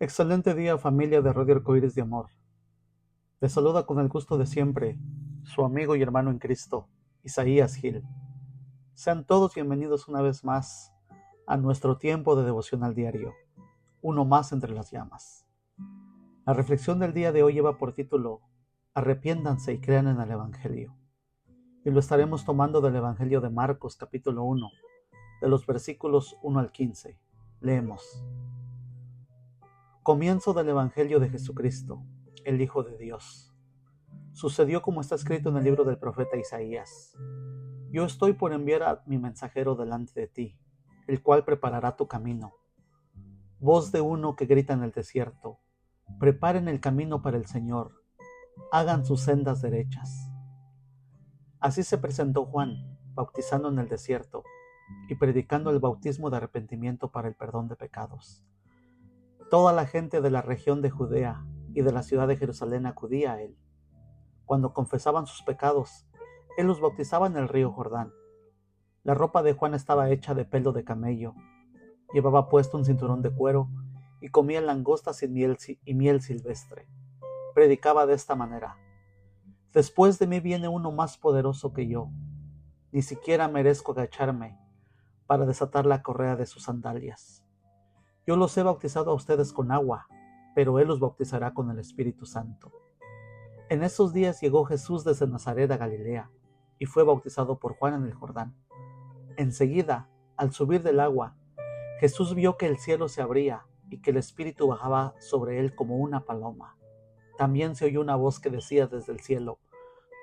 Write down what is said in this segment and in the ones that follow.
Excelente día, familia de Radio Arcoíris de Amor. Les saluda con el gusto de siempre su amigo y hermano en Cristo, Isaías Gil. Sean todos bienvenidos una vez más a nuestro tiempo de devocional diario, uno más entre las llamas. La reflexión del día de hoy lleva por título Arrepiéntanse y crean en el Evangelio. Y lo estaremos tomando del Evangelio de Marcos, capítulo 1, de los versículos 1 al 15. Leemos. Comienzo del Evangelio de Jesucristo, el Hijo de Dios. Sucedió como está escrito en el libro del profeta Isaías. Yo estoy por enviar a mi mensajero delante de ti, el cual preparará tu camino. Voz de uno que grita en el desierto, preparen el camino para el Señor, hagan sus sendas derechas. Así se presentó Juan, bautizando en el desierto y predicando el bautismo de arrepentimiento para el perdón de pecados. Toda la gente de la región de Judea y de la ciudad de Jerusalén acudía a él. Cuando confesaban sus pecados, él los bautizaba en el río Jordán. La ropa de Juan estaba hecha de pelo de camello, llevaba puesto un cinturón de cuero y comía langostas y miel silvestre. Predicaba de esta manera: Después de mí viene uno más poderoso que yo, ni siquiera merezco agacharme para desatar la correa de sus sandalias. Yo los he bautizado a ustedes con agua, pero él los bautizará con el Espíritu Santo. En esos días llegó Jesús desde Nazaret a Galilea y fue bautizado por Juan en el Jordán. Enseguida, al subir del agua, Jesús vio que el cielo se abría y que el Espíritu bajaba sobre él como una paloma. También se oyó una voz que decía desde el cielo: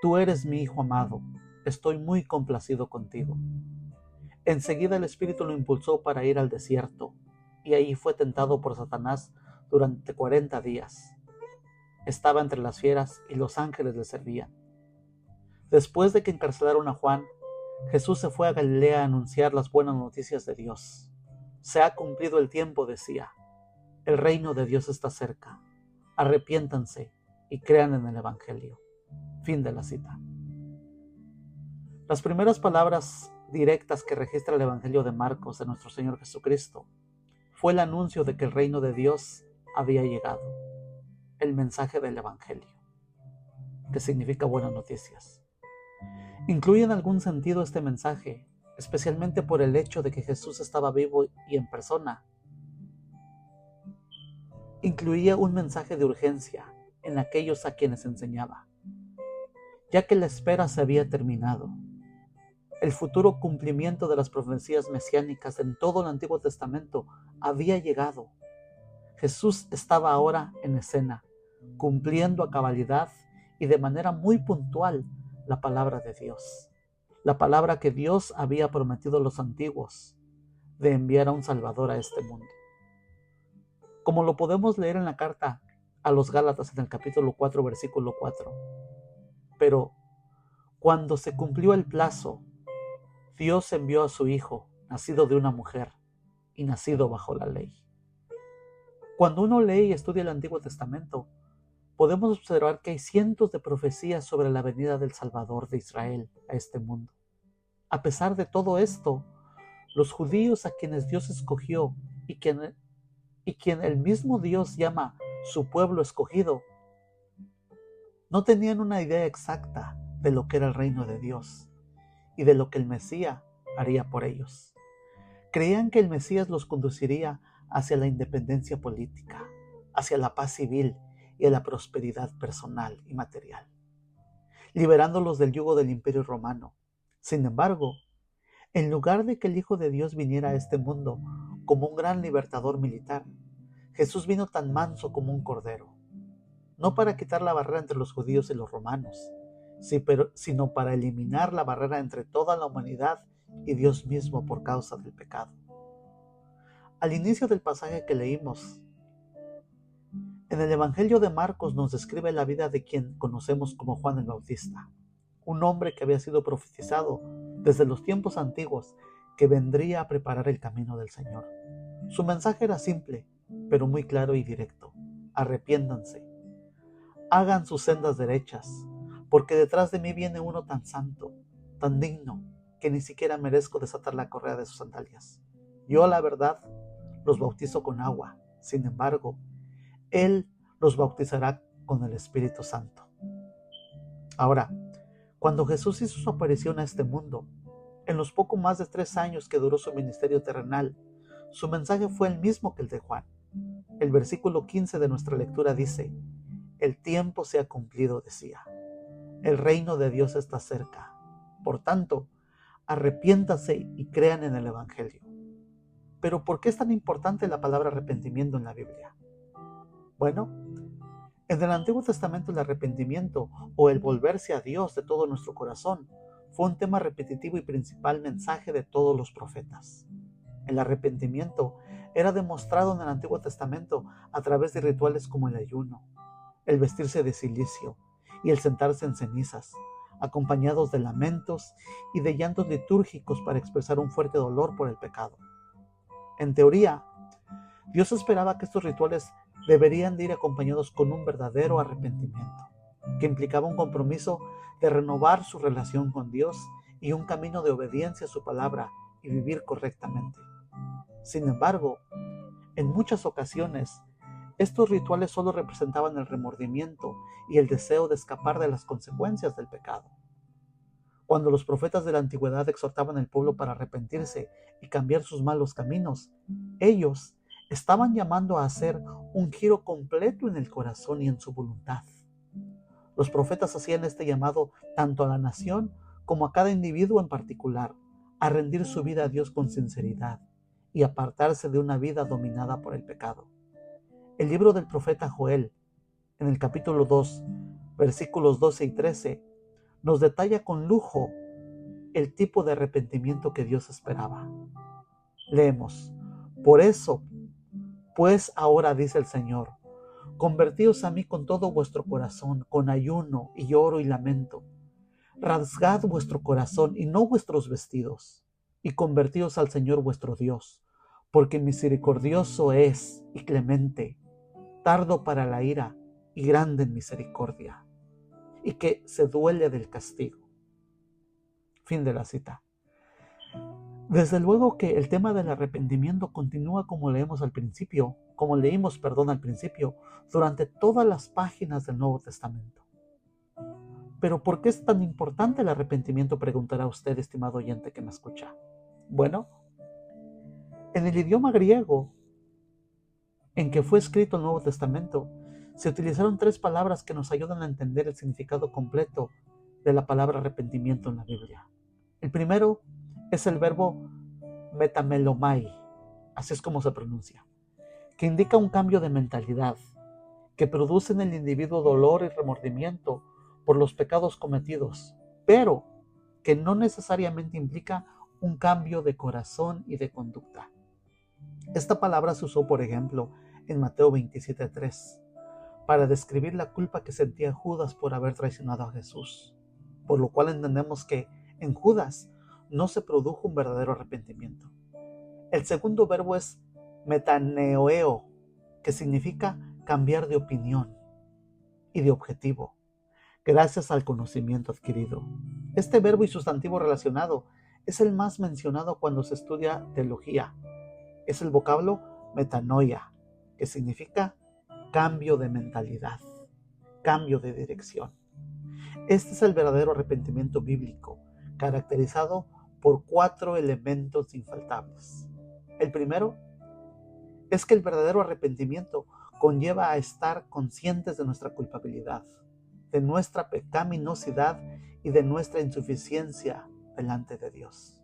Tú eres mi Hijo amado, estoy muy complacido contigo. Enseguida el Espíritu lo impulsó para ir al desierto, y ahí fue tentado por Satanás durante 40 días. Estaba entre las fieras y los ángeles le servían. Después de que encarcelaron a Juan, Jesús se fue a Galilea a anunciar las buenas noticias de Dios. Se ha cumplido el tiempo, decía. El reino de Dios está cerca. Arrepiéntanse y crean en el Evangelio. Fin de la cita. Las primeras palabras directas que registra el Evangelio de Marcos de nuestro Señor Jesucristo fue el anuncio de que el reino de Dios había llegado, el mensaje del Evangelio, que significa buenas noticias. Incluye en algún sentido este mensaje, especialmente por el hecho de que Jesús estaba vivo y en persona. Incluía un mensaje de urgencia en aquellos a quienes enseñaba, ya que la espera se había terminado. El futuro cumplimiento de las profecías mesiánicas en todo el Antiguo Testamento había llegado. Jesús estaba ahora en escena, cumpliendo a cabalidad y de manera muy puntual la palabra de Dios. La palabra que Dios había prometido a los antiguos, de enviar a un Salvador a este mundo. Como lo podemos leer en la carta a los Gálatas en el capítulo 4, versículo 4. Pero cuando se cumplió el plazo, Dios envió a su Hijo, nacido de una mujer y nacido bajo la ley. Cuando uno lee y estudia el Antiguo Testamento, podemos observar que hay cientos de profecías sobre la venida del Salvador de Israel a este mundo. A pesar de todo esto, los judíos a quienes Dios escogió y quien el mismo Dios llama su pueblo escogido, no tenían una idea exacta de lo que era el reino de Dios y de lo que el Mesías haría por ellos. Creían que el Mesías los conduciría hacia la independencia política, hacia la paz civil y a la prosperidad personal y material, liberándolos del yugo del Imperio Romano. Sin embargo, en lugar de que el Hijo de Dios viniera a este mundo como un gran libertador militar, Jesús vino tan manso como un cordero, no para quitar la barrera entre los judíos y los romanos, sino para eliminar la barrera entre toda la humanidad y Dios mismo por causa del pecado. Al inicio del pasaje que leímos, en el Evangelio de Marcos nos describe la vida de quien conocemos como Juan el Bautista, un hombre que había sido profetizado desde los tiempos antiguos que vendría a preparar el camino del Señor. Su mensaje era simple, pero muy claro y directo: arrepiéntanse, hagan sus sendas derechas, porque detrás de mí viene uno tan santo, tan digno, que ni siquiera merezco desatar la correa de sus sandalias. Yo, la verdad, los bautizo con agua. Sin embargo, Él los bautizará con el Espíritu Santo. Ahora, cuando Jesús hizo su aparición a este mundo, en los poco más de 3 años que duró su ministerio terrenal, su mensaje fue el mismo que el de Juan. El versículo 15 de nuestra lectura dice: el tiempo se ha cumplido, decía. El reino de Dios está cerca. Por tanto, arrepiéntanse y crean en el Evangelio. Pero ¿por qué es tan importante la palabra arrepentimiento en la Biblia? Bueno, en el Antiguo Testamento el arrepentimiento o el volverse a Dios de todo nuestro corazón fue un tema repetitivo y principal mensaje de todos los profetas. El arrepentimiento era demostrado en el Antiguo Testamento a través de rituales como el ayuno, el vestirse de cilicio y el sentarse en cenizas, acompañados de lamentos y de llantos litúrgicos para expresar un fuerte dolor por el pecado. En teoría, Dios esperaba que estos rituales deberían de ir acompañados con un verdadero arrepentimiento, que implicaba un compromiso de renovar su relación con Dios y un camino de obediencia a su palabra y vivir correctamente. Sin embargo, en muchas ocasiones, estos rituales solo representaban el remordimiento y el deseo de escapar de las consecuencias del pecado. Cuando los profetas de la antigüedad exhortaban al pueblo para arrepentirse y cambiar sus malos caminos, ellos estaban llamando a hacer un giro completo en el corazón y en su voluntad. Los profetas hacían este llamado tanto a la nación como a cada individuo en particular, a rendir su vida a Dios con sinceridad y apartarse de una vida dominada por el pecado. El libro del profeta Joel, en el capítulo 2, versículos 12 y 13, nos detalla con lujo el tipo de arrepentimiento que Dios esperaba. Leemos: por eso, pues ahora dice el Señor, convertíos a mí con todo vuestro corazón, con ayuno y lloro y lamento. Rasgad vuestro corazón y no vuestros vestidos, y convertíos al Señor vuestro Dios, porque misericordioso es y clemente, tardo para la ira y grande en misericordia, y que se duele del castigo. Fin de la cita. Desde luego que el tema del arrepentimiento continúa como leímos al principio, durante todas las páginas del Nuevo Testamento. Pero ¿por qué es tan importante el arrepentimiento?, preguntará usted, estimado oyente que me escucha. Bueno, en el idioma griego en que fue escrito el Nuevo Testamento, se utilizaron 3 palabras que nos ayudan a entender el significado completo de la palabra arrepentimiento en la Biblia. El primero es el verbo metamelomai, así es como se pronuncia, que indica un cambio de mentalidad, que produce en el individuo dolor y remordimiento por los pecados cometidos, pero que no necesariamente implica un cambio de corazón y de conducta. Esta palabra se usó, por ejemplo, en Mateo 27:3, para describir la culpa que sentía Judas por haber traicionado a Jesús, por lo cual entendemos que en Judas no se produjo un verdadero arrepentimiento. El segundo verbo es metaneoeo, que significa cambiar de opinión y de objetivo, gracias al conocimiento adquirido. Este verbo y sustantivo relacionado es el más mencionado cuando se estudia teología. Es el vocablo metanoia, que significa cambio de mentalidad, cambio de dirección. Este es el verdadero arrepentimiento bíblico, caracterizado por 4 elementos infaltables. El primero es que el verdadero arrepentimiento conlleva a estar conscientes de nuestra culpabilidad, de nuestra pecaminosidad y de nuestra insuficiencia delante de Dios.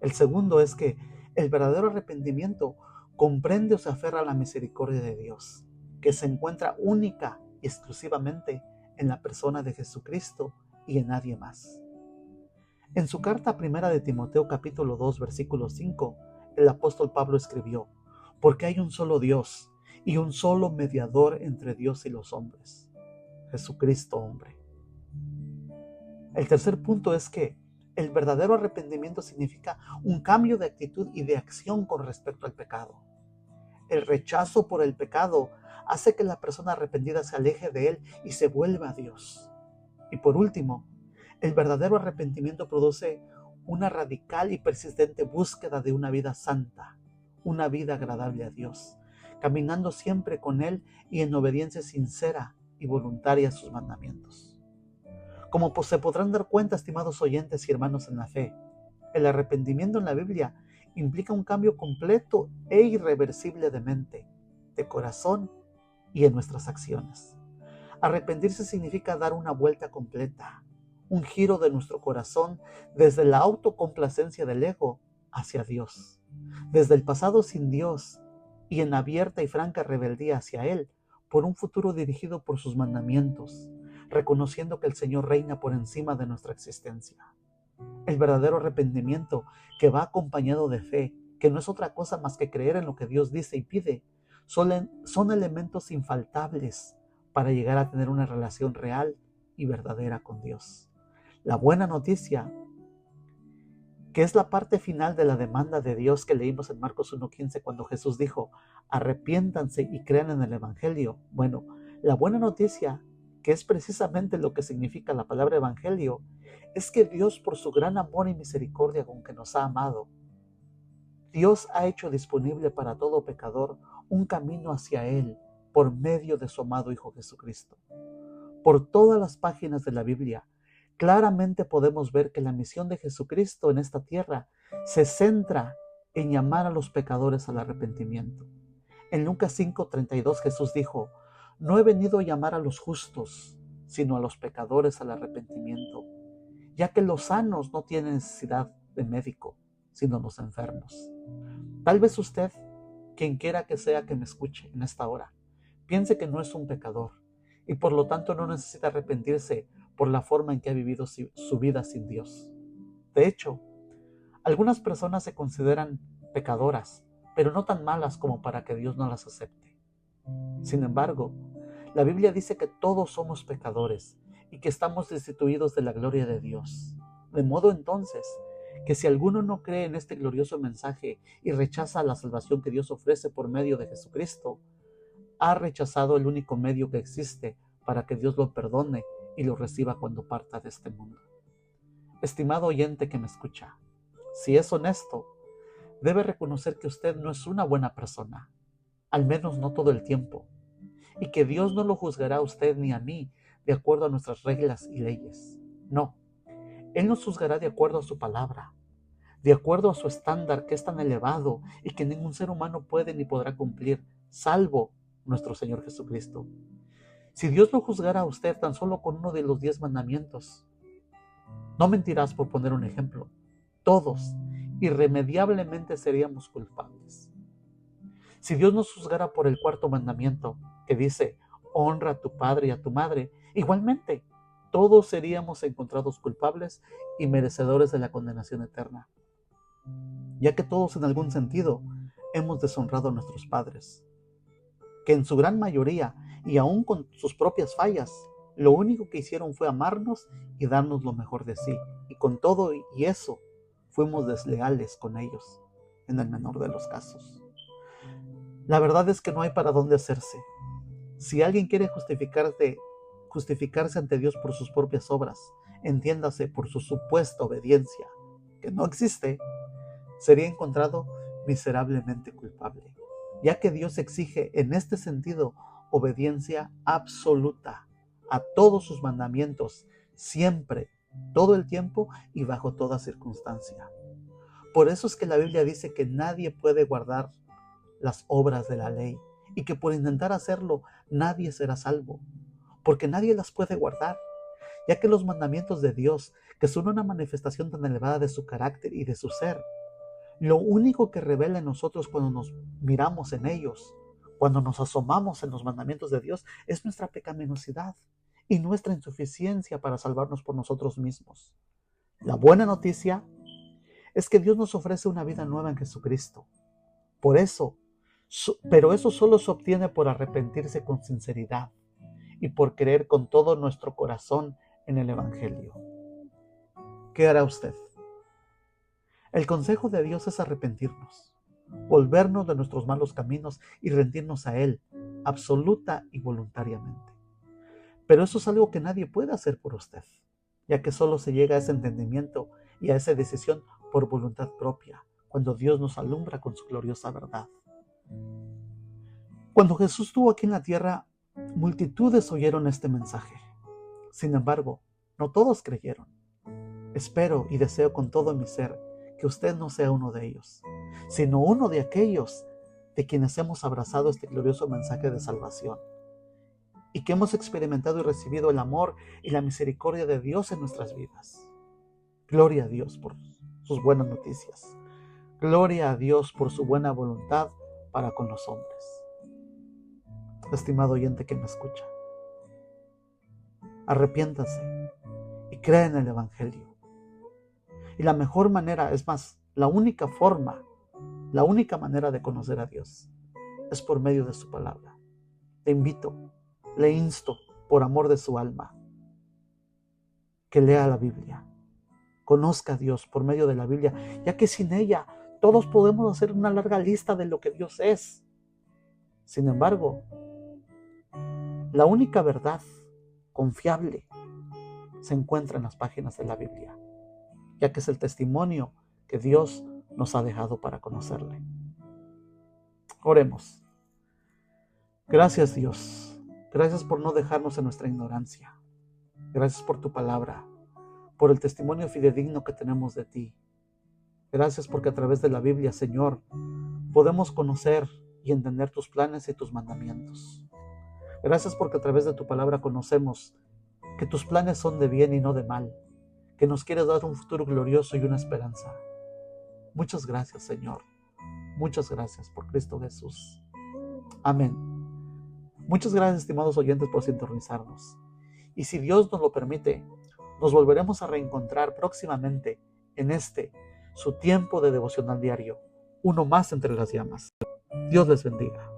El segundo es que el verdadero arrepentimiento comprende o se aferra a la misericordia de Dios, que se encuentra única y exclusivamente en la persona de Jesucristo y en nadie más. En su carta primera de Timoteo capítulo 2 versículo 5, el apóstol Pablo escribió: porque hay un solo Dios y un solo mediador entre Dios y los hombres, Jesucristo hombre. El tercer punto es que el verdadero arrepentimiento significa un cambio de actitud y de acción con respecto al pecado. El rechazo por el pecado hace que la persona arrepentida se aleje de él y se vuelva a Dios. Y por último, el verdadero arrepentimiento produce una radical y persistente búsqueda de una vida santa, una vida agradable a Dios, caminando siempre con Él y en obediencia sincera y voluntaria a sus mandamientos. Como se podrán dar cuenta, estimados oyentes y hermanos en la fe, el arrepentimiento en la Biblia implica un cambio completo e irreversible de mente, de corazón y en nuestras acciones. Arrepentirse significa dar una vuelta completa, un giro de nuestro corazón desde la autocomplacencia del ego hacia Dios, desde el pasado sin Dios y en abierta y franca rebeldía hacia Él, por un futuro dirigido por sus mandamientos, reconociendo que el Señor reina por encima de nuestra existencia. El verdadero arrepentimiento, que va acompañado de fe, que no es otra cosa más que creer en lo que Dios dice y pide, son elementos infaltables para llegar a tener una relación real y verdadera con Dios. La buena noticia, que es la parte final de la demanda de Dios que leímos en Marcos 1:15, cuando Jesús dijo: arrepiéntanse y crean en el Evangelio. Bueno, la buena noticia, que es precisamente lo que significa la palabra Evangelio, es que Dios, por su gran amor y misericordia con que nos ha amado, Dios ha hecho disponible para todo pecador un camino hacia Él por medio de su amado Hijo Jesucristo. Por todas las páginas de la Biblia, claramente podemos ver que la misión de Jesucristo en esta tierra se centra en llamar a los pecadores al arrepentimiento. En Lucas 5:32 Jesús dijo: no he venido a llamar a los justos, sino a los pecadores al arrepentimiento, ya que los sanos no tienen necesidad de médico, sino los enfermos. Tal vez usted, quien quiera que sea que me escuche en esta hora, piense que no es un pecador y por lo tanto no necesita arrepentirse por la forma en que ha vivido su vida sin Dios. De hecho, algunas personas se consideran pecadoras, pero no tan malas como para que Dios no las acepte. Sin embargo, la Biblia dice que todos somos pecadores y que estamos destituidos de la gloria de Dios. De modo entonces, que si alguno no cree en este glorioso mensaje y rechaza la salvación que Dios ofrece por medio de Jesucristo, ha rechazado el único medio que existe para que Dios lo perdone y lo reciba cuando parta de este mundo. Estimado oyente que me escucha, si es honesto, debe reconocer que usted no es una buena persona, al menos no todo el tiempo, y que Dios no lo juzgará a usted ni a mí de acuerdo a nuestras reglas y leyes. No, Él nos juzgará de acuerdo a su palabra, de acuerdo a su estándar que es tan elevado y que ningún ser humano puede ni podrá cumplir, salvo nuestro Señor Jesucristo. Si Dios lo juzgara a usted tan solo con uno de los 10 mandamientos, no mentirás, por poner un ejemplo, todos irremediablemente seríamos culpables. Si Dios nos juzgara por el 4.º mandamiento, que dice: honra a tu padre y a tu madre, igualmente todos seríamos encontrados culpables y merecedores de la condenación eterna, ya que todos en algún sentido hemos deshonrado a nuestros padres, que en su gran mayoría, y aún con sus propias fallas, lo único que hicieron fue amarnos y darnos lo mejor de sí, y con todo y eso fuimos desleales con ellos en el menor de los casos. La verdad es que no hay para dónde hacerse. Si alguien quiere justificarse ante Dios por sus propias obras, entiéndase, por su supuesta obediencia, que no existe, sería encontrado miserablemente culpable, ya que Dios exige en este sentido obediencia absoluta a todos sus mandamientos, siempre, todo el tiempo y bajo toda circunstancia. Por eso es que la Biblia dice que nadie puede guardar las obras de la ley y que por intentar hacerlo nadie será salvo, porque nadie las puede guardar, ya que los mandamientos de Dios, que son una manifestación tan elevada de su carácter y de su ser, lo único que revela en nosotros cuando nos miramos en ellos, cuando nos asomamos en los mandamientos de Dios, es nuestra pecaminosidad y nuestra insuficiencia para salvarnos por nosotros mismos. La buena noticia es que Dios nos ofrece una vida nueva en Jesucristo. Pero eso solo se obtiene por arrepentirse con sinceridad y por creer con todo nuestro corazón en el Evangelio. ¿Qué hará usted? El consejo de Dios es arrepentirnos, volvernos de nuestros malos caminos y rendirnos a Él, absoluta y voluntariamente. Pero eso es algo que nadie puede hacer por usted, ya que solo se llega a ese entendimiento y a esa decisión por voluntad propia, cuando Dios nos alumbra con su gloriosa verdad. Cuando Jesús estuvo aquí en la tierra, multitudes oyeron este mensaje. Sin embargo, no todos creyeron. Espero y deseo con todo mi ser que usted no sea uno de ellos, sino uno de aquellos de quienes hemos abrazado este glorioso mensaje de salvación y que hemos experimentado y recibido el amor y la misericordia de Dios en nuestras vidas. Gloria a Dios por sus buenas noticias. Gloria a Dios por su buena voluntad para con los hombres. Estimado oyente que me escucha, arrepiéntase y crea en el Evangelio. Y la mejor manera, es más, la única manera de conocer a Dios es por medio de su palabra. Le invito, le insto, por amor de su alma, que lea la Biblia, conozca a Dios por medio de la Biblia, ya que sin ella todos podemos hacer una larga lista de lo que Dios es. Sin embargo, la única verdad confiable se encuentra en las páginas de la Biblia, ya que es el testimonio que Dios nos ha dejado para conocerle. Oremos. Gracias, Dios. Gracias por no dejarnos en nuestra ignorancia. Gracias por tu palabra, por el testimonio fidedigno que tenemos de ti. Gracias porque a través de la Biblia, Señor, podemos conocer y entender tus planes y tus mandamientos. Gracias porque a través de tu palabra conocemos que tus planes son de bien y no de mal, que nos quieres dar un futuro glorioso y una esperanza. Muchas gracias, Señor. Muchas gracias por Cristo Jesús. Amén. Muchas gracias, estimados oyentes, por sintonizarnos. Y si Dios nos lo permite, nos volveremos a reencontrar próximamente en su tiempo de devocional diario, uno más entre las llamas. Dios les bendiga.